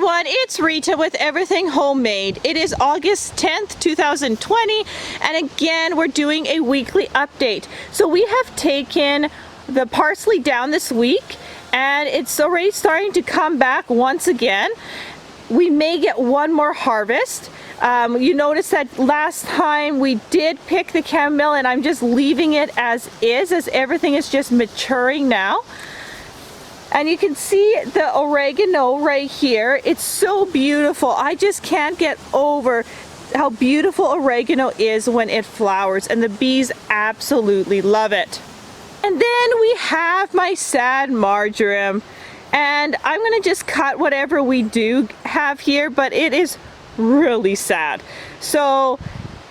everyone, it's Rita with Everything Homemade. It is August 10th, 2020, and again we're doing a weekly update. So we have taken the parsley down this week and it's already starting to come back once again. We may get one more harvest. You notice that last time we did pick the chamomile and I'm just leaving it as is, as everything is just maturing now. And you can see the oregano right here. It's so beautiful. I just can't get over how beautiful oregano is when it flowers, and the bees absolutely love it. And then we have my sad marjoram, and I'm gonna just cut whatever we do have here, but it is really sad. So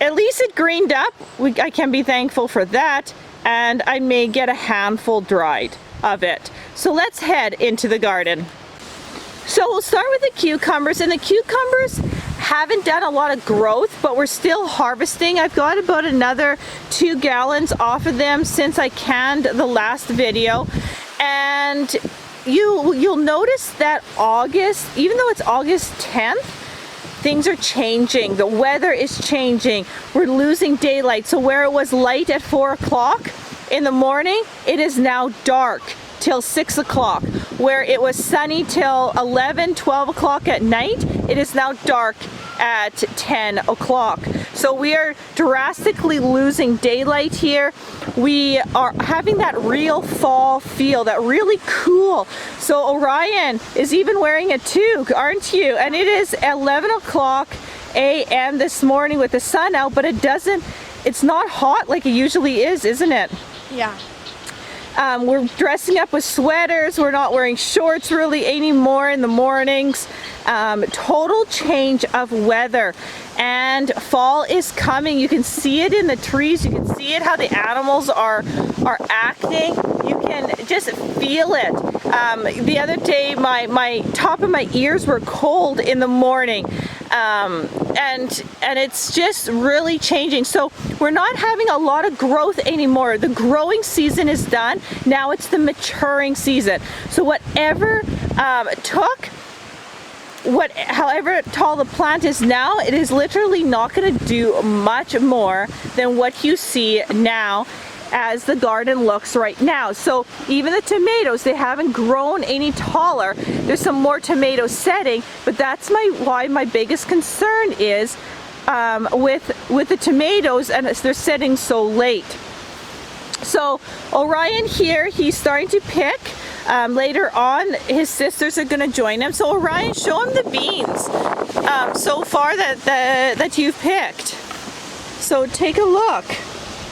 at least it greened up. I can be thankful for that, and I may get a handful dried of it. So let's head into the garden. So we'll start with the cucumbers, and the cucumbers haven't done a lot of growth, but we're still harvesting. I've got about another 2 gallons off of them since I canned the last video. And you'll notice that August, even though it's August 10th, things are changing. The weather is changing. We're losing daylight. So where it was light at 4 o'clock in the morning, it is now dark till 6 o'clock. Where it was sunny till 11, 12 o'clock at night, it is now dark at 10 o'clock. So we are drastically losing daylight here. We are having that real fall feel, that really cool. So Orion is even wearing a toque, aren't you? And it is 11 o'clock a.m. this morning with the sun out, but it's not hot like it usually is, isn't it? Yeah. We're dressing up with sweaters. We're not wearing shorts really anymore in the mornings. Total change of weather, and fall is coming. You can see it in the trees. You can see it how the animals are acting. You can just feel it. The other day my top of my ears were cold in the morning. And it's just really changing. So we're not having a lot of growth anymore. The growing season is done. Now it's the maturing season. So however tall the plant is now, it is literally not going to do much more than what you see now as the garden looks right now. So even the tomatoes, they haven't grown any taller. There's some more tomatoes setting, but that's why my biggest concern is with the tomatoes, and they're setting so late. So Orion here, he's starting to pick. Later on, his sisters are going to join him. So Orion, show him the beans so far that you've picked. So take a look.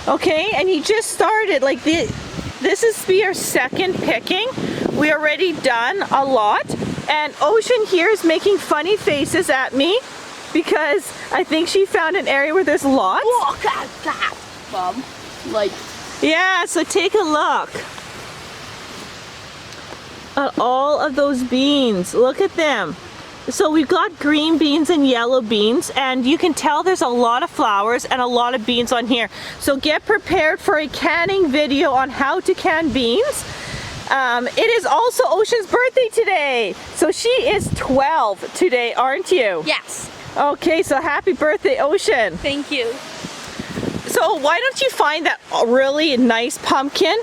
Okay, and he just started, like this is your second picking. We already done a lot, and Ocean here is making funny faces at me because I think she found an area where there's lots. Look at that, Mom. Like, yeah, so take a look at all of those beans. Look at them. So we've got green beans and yellow beans, and you can tell there's a lot of flowers and a lot of beans on here. So get prepared for a canning video on how to can beans. It is also Ocean's birthday today. So she is 12 today, aren't you? yes. Okay, so happy birthday, Ocean. Thank you. So why don't you find that really nice pumpkin?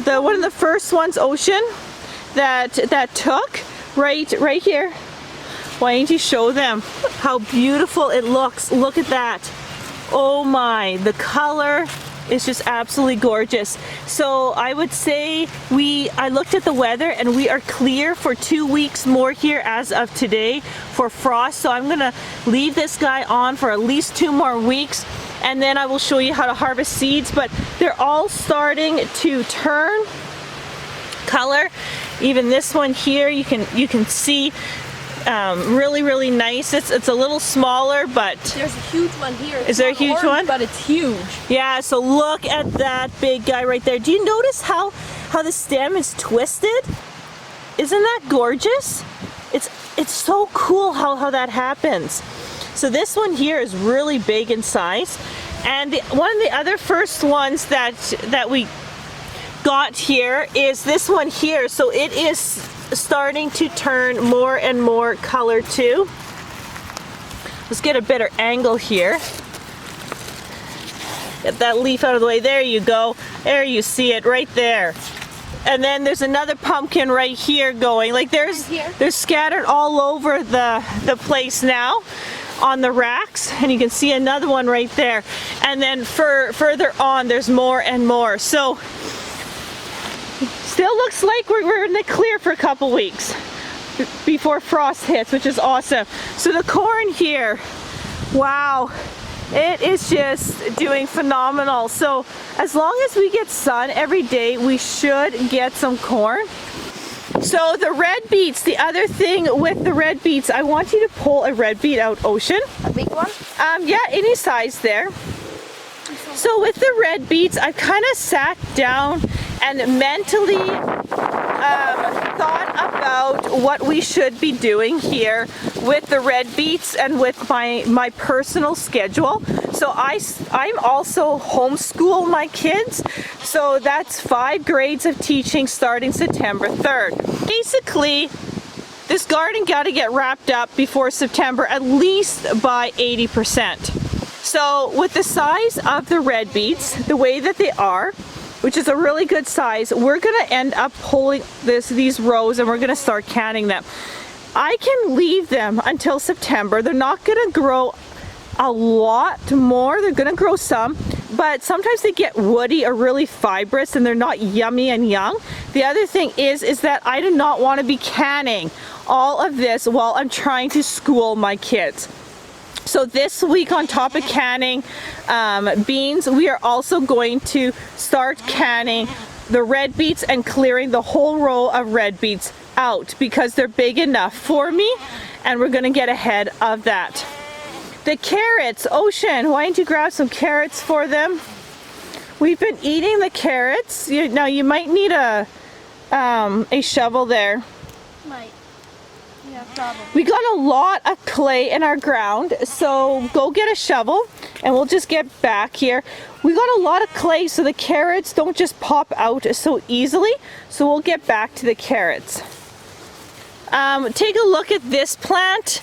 One of the first ones, Ocean, that took right here. Why don't you show them how beautiful it looks? Look at that. Oh my, the color is just absolutely gorgeous. So I would say I looked at the weather and we are clear for 2 weeks more here as of today for frost. So I'm gonna leave this guy on for at least 2 more weeks, and then I will show you how to harvest seeds. But they're all starting to turn color. Even this one here, you can see really nice. It's a little smaller, but there's a huge one here. Is there a huge one? But it's huge. Yeah, so look at that big guy right there. Do you notice how the stem is twisted? Isn't that gorgeous? It's so cool how that happens. So this one here is really big in size, and one of the other first ones that we got here is this one here. So it is starting to turn more and more color too. Let's get a better angle here. Get that leaf out of the way. There you go. There you see it right there. And then there's another pumpkin right here going. Like they're scattered all over the place now on the racks, and you can see another one right there. And then further on there's more and more. So still looks like we're in the clear for a couple weeks before frost hits, which is awesome. So the corn here, wow, it is just doing phenomenal. So as long as we get sun every day, we should get some corn. So the red beets, the other thing with the red beets, I want you to pull a red beet out, Ocean. A big one? Yeah, any size there. So with the red beets, I've kind of sat down and mentally thought about what we should be doing here with the red beets and with my personal schedule. So I'm also homeschool my kids. So that's 5 grades of teaching starting September 3rd. Basically, this garden got to get wrapped up before September, at least by 80%. So with the size of the red beets, the way that they are, which is a really good size, we're gonna end up pulling these rows and we're gonna start canning them. I can leave them until September. They're not gonna grow a lot more. They're gonna grow some, but sometimes they get woody or really fibrous and they're not yummy and young. The other thing is that I do not want to be canning all of this while I'm trying to school my kids. So this week, on top of canning beans, we are also going to start canning the red beets and clearing the whole row of red beets out because they're big enough for me, and we're going to get ahead of that. The carrots, Ocean, why don't you grab some carrots for them? We've been eating the carrots. Now you might need a shovel there. Might. Yeah, probably. We got a lot of clay in our ground, so go get a shovel and we'll just get back here. We got a lot of clay, so the carrots don't just pop out so easily, so we'll get back to the carrots. Take a look at this plant.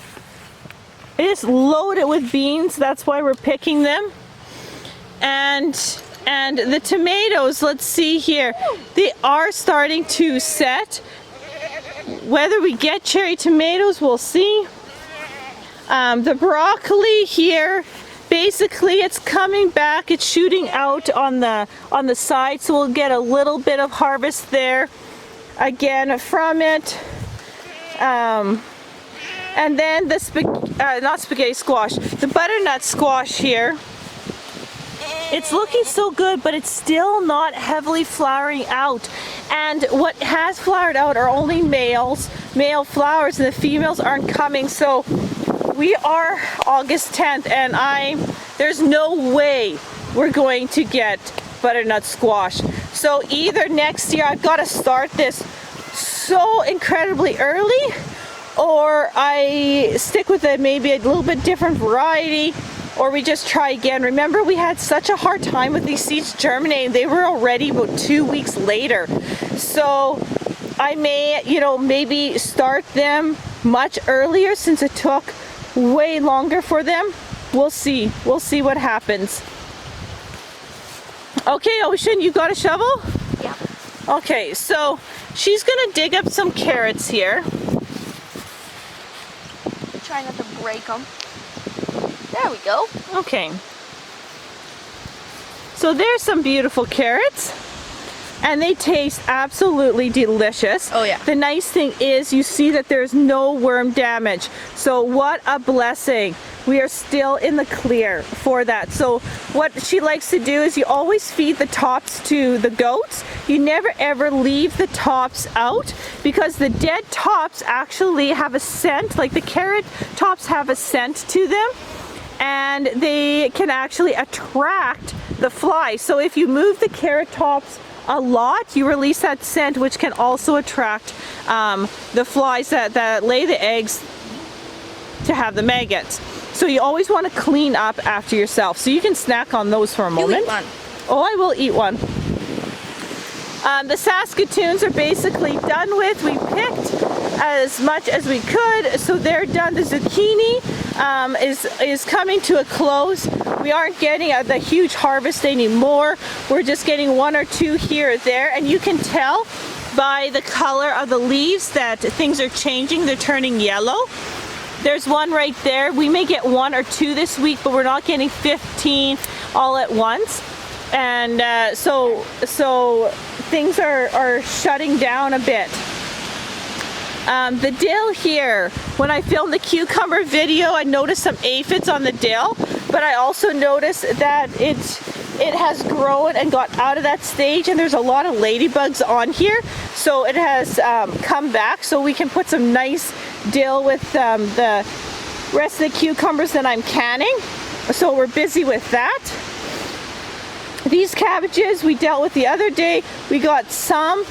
It is loaded with beans, that's why we're picking them. And the tomatoes, let's see here, they are starting to set. Whether we get cherry tomatoes, we'll see. The broccoli here, basically it's coming back, it's shooting out on the side, so we'll get a little bit of harvest there again from it. And then the not spaghetti squash, the butternut squash here. It's looking so good, but it's still not heavily flowering out. And what has flowered out are only male flowers, and the females aren't coming. So we are August 10th, and there's no way we're going to get butternut squash. So either next year I've got to start this so incredibly early, or I stick with maybe a little bit different variety, or we just try again. Remember, we had such a hard time with these seeds germinating. They were already about 2 weeks later. So I may, maybe start them much earlier since it took way longer for them. We'll see. We'll see what happens. Okay, Ocean, you got a shovel? Yeah. Okay, so she's gonna dig up some carrots here. Try not to break them. There we go. Okay. So there's some beautiful carrots, and they taste absolutely delicious. Oh yeah. The nice thing is you see that there's no worm damage. So what a blessing. We are still in the clear for that. So what she likes to do is you always feed the tops to the goats. You never ever leave the tops out, because the dead tops actually have a scent, like the carrot tops have a scent to them, and they can actually attract the flies. So if you move the carrot tops a lot, you release that scent, which can also attract the flies that lay the eggs to have the maggots. So you always want to clean up after yourself. So you can snack on those for a moment. You eat one. Oh, I will eat one. The Saskatoons are basically done with. We picked as much as we could, so they're done. The zucchini is coming to a close. We aren't getting the huge harvest anymore. We're just getting 1 or 2 here or there, and you can tell by the color of the leaves that things are changing. They're turning yellow. There's one right there. We may get 1 or 2 this week, but we're not getting 15 all at once. And so things are shutting down a bit. The dill here, when I filmed the cucumber video, I noticed some aphids on the dill, but I also noticed that it has grown and got out of that stage, and there's a lot of ladybugs on here, so it has come back, so we can put some nice dill with the rest of the cucumbers that I'm canning. So we're busy with that. These cabbages we dealt with the other day. We got some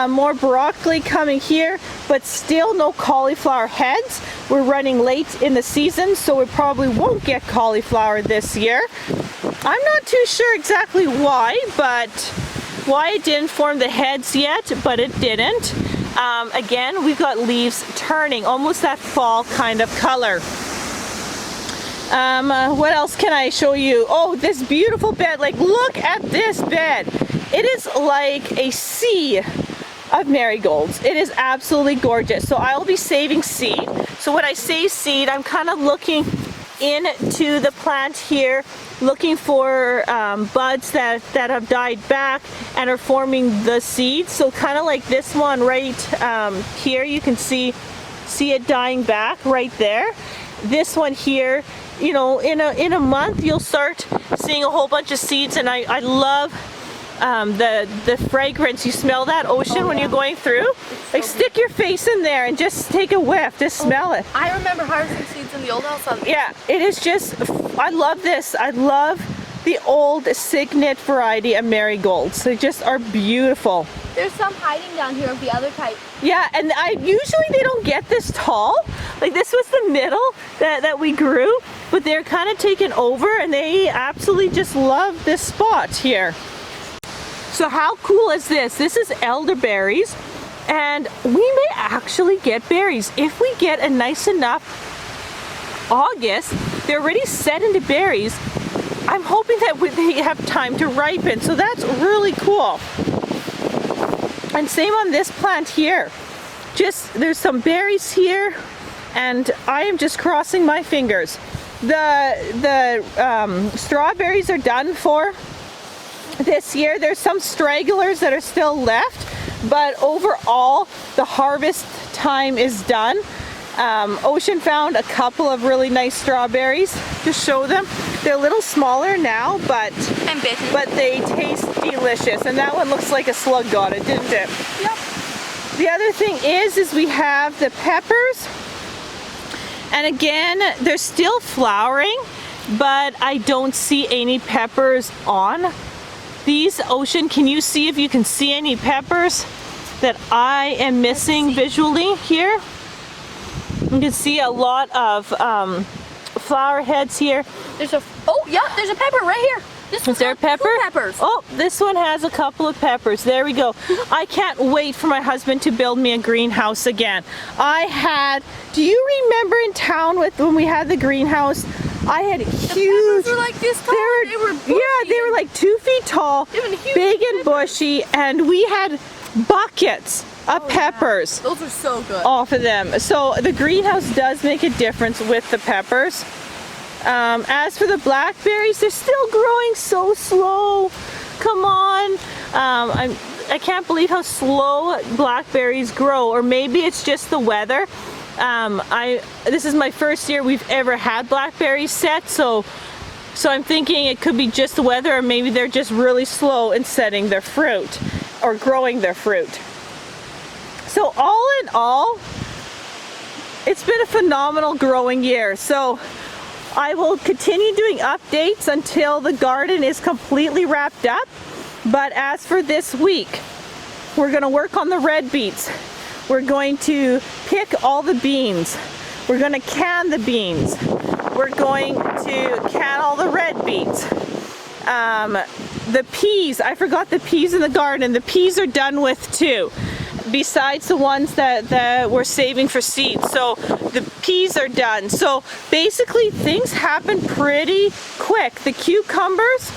more broccoli coming here, but still no cauliflower heads. We're running late in the season, so we probably won't get cauliflower this year. I'm not too sure exactly why it didn't form the heads yet, but it didn't. Again, we've got leaves turning, almost that fall kind of color. What else can I show you? Oh, this beautiful bed. Like, look at this bed. It is like a sea of marigolds. It is absolutely gorgeous. So I will be saving seed. So when I say seed, I'm kind of looking into the plant here, looking for buds that have died back and are forming the seeds. So kind of like this one right here, you can see it dying back right there. This one here, you know, in a month you'll start seeing a whole bunch of seeds, and I love the fragrance. You smell that ocean when you're going through? Like, stick your face in there and just take a whiff, just smell it. I remember harvesting seeds in the old house. Yeah, it is just, I love this. I love the old Signet variety of marigolds. They just are beautiful. There's some hiding down here of the other type. Yeah, and usually they don't get this tall. Like, this was the middle that we grew, but they're kind of taken over, and they absolutely just love this spot here. So how cool is this? This is elderberries, and we may actually get berries. If we get a nice enough August, they're already set into berries. I'm hoping that they have time to ripen, so that's really cool. And same on this plant here. Just, there's some berries here, and I am just crossing my fingers. The strawberries are done for this year. There's some stragglers that are still left, but overall the harvest time is done. Ocean found a couple of really nice strawberries to show them. They're a little smaller now, but they taste delicious. And that one looks like a slug got it, didn't it? Yep. The other thing is we have the peppers, and again, they're still flowering, but I don't see any peppers on these. Ocean, can you see if you can see any peppers that I am missing visually here? You can see a lot of flower heads here. There's a pepper right here. Is there a pepper? Peppers. Oh, this one has a couple of peppers. There we go. I can't wait for my husband to build me a greenhouse again. Do you remember in town when we had the greenhouse? I had huge. The peppers were like this tall. They were bushy. Yeah, they were like 2 feet tall, big and bushy, and we had buckets of peppers. Yeah. Those are so good. Off of them. So the greenhouse does make a difference with the peppers. As for the blackberries, they're still growing so slow. Come on. I can't believe how slow blackberries grow, or maybe it's just the weather. This is my first year we've ever had blackberries set, so I'm thinking it could be just the weather, or maybe they're just really slow in setting their fruit or growing their fruit. So all in all, it's been a phenomenal growing year. So I will continue doing updates until the garden is completely wrapped up. But as for this week, we're going to work on the red beets. We're going to pick all the beans. We're going to can the beans. We're going to can all the red beets. the peas, I forgot the peas in the garden. The peas are done with too, besides the ones that we're saving for seeds. So the peas are done. So basically things happen pretty quick. The cucumbers,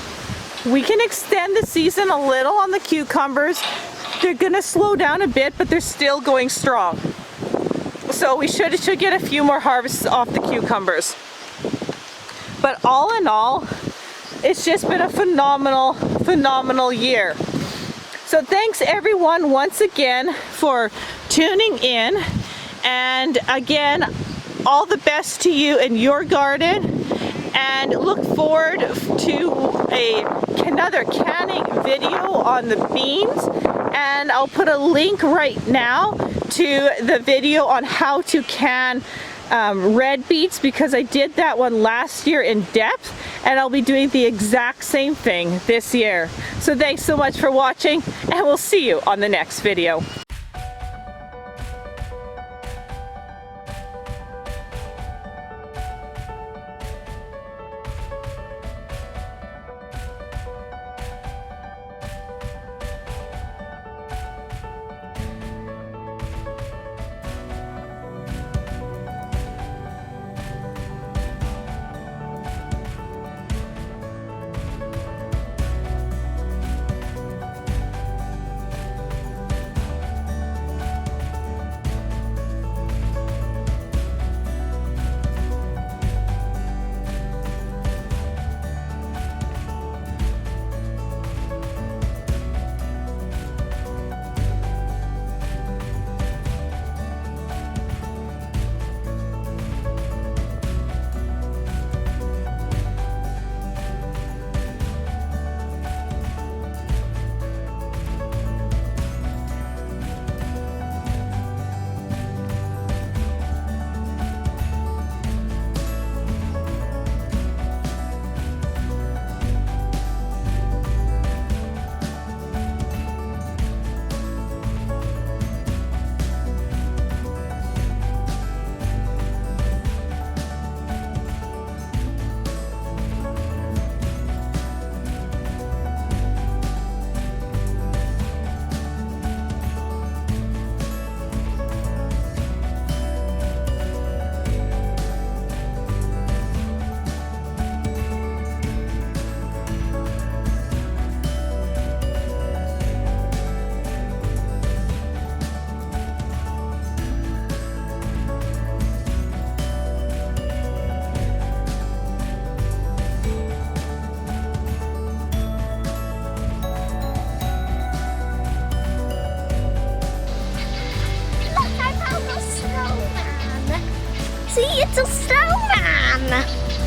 we can extend the season a little on the cucumbers. They're gonna slow down a bit, but they're still going strong. So we should get a few more harvests off the cucumbers. But all in all, it's just been a phenomenal year. So thanks everyone once again for tuning in. And again, all the best to you in your garden. And look forward to another canning video on the beans. And I'll put a link right now to the video on how to can red beets, because I did that one last year in depth, and I'll be doing the exact same thing this year. So thanks so much for watching, and we'll see you on the next video. See, it's a snowman!